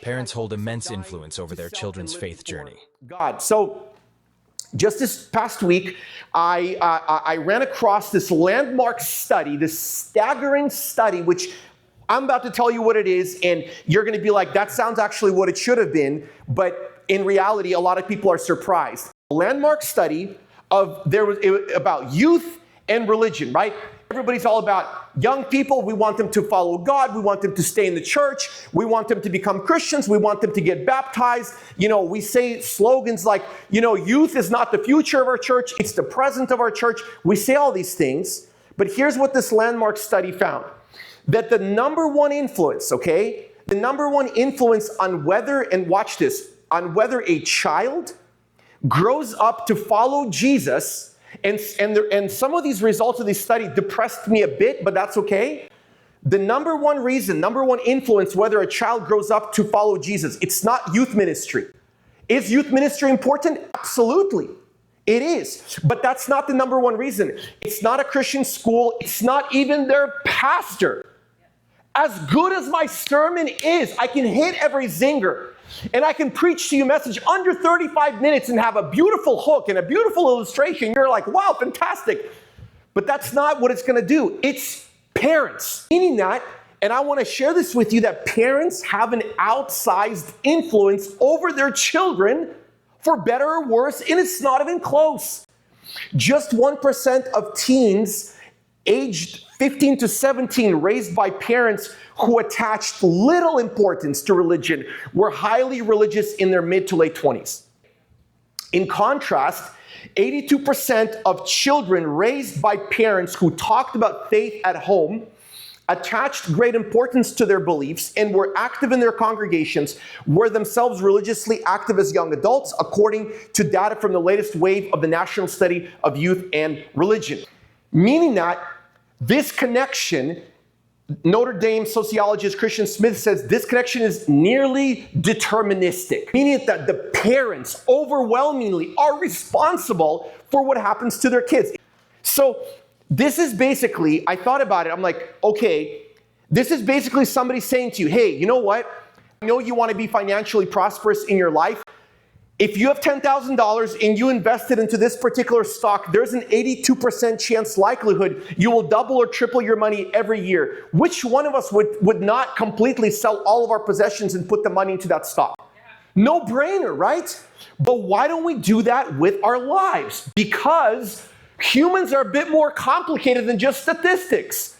Parents hold immense influence over their children's faith journey. God. So just this past week, I ran across this landmark study, this staggering study, which I'm about to tell you what it is, and you're going to be like, that sounds actually what it should have been, but in reality, a lot of people are surprised. A landmark study about youth and religion, right? Everybody's all about young people. We want them to follow God. We want them to stay in the church. We want them to become Christians. We want them to get baptized. You know, we say slogans like, you know, youth is not the future of our church. It's the present of our church. We say all these things. But here's what this landmark study found. That the number one influence, okay? The number one influence on whether, and watch this, on whether a child grows up to follow Jesus. And some of these results of this study depressed me a bit, but that's okay. The number one reason, number one influence whether a child grows up to follow Jesus, it's not youth ministry. Is youth ministry important? Absolutely. It is. But that's not the number one reason. It's not a Christian school. It's not even their pastor. As good as my sermon is, I can hit every zinger. And I can preach to you a message under 35 minutes and have a beautiful hook and a beautiful illustration. You're like, wow, fantastic. But that's not what it's going to do. It's parents. Meaning that, and I want to share this with you, that parents have an outsized influence over their children, for better or worse, and it's not even close. Just 1% of teens aged 15 to 17 raised by parents who attached little importance to religion were highly religious in their mid to late 20s. In contrast, 82% of children raised by parents who talked about faith at home attached great importance to their beliefs and were active in their congregations, were themselves religiously active as young adults, according to data from the latest wave of the National Study of Youth and Religion. Meaning that this connection, Notre Dame sociologist Christian Smith says this connection is nearly deterministic, meaning that the parents overwhelmingly are responsible for what happens to their kids. So this is basically, I thought about it, I'm like, okay, this is basically somebody saying to you, hey, you know what? I know you want to be financially prosperous in your life. If you have $10,000 and you invested into this particular stock, there's an 82% chance likelihood you will double or triple your money every year. Which one of us would not completely sell all of our possessions and put the money into that stock? No brainer, right? But why don't we do that with our lives? Because humans are a bit more complicated than just statistics.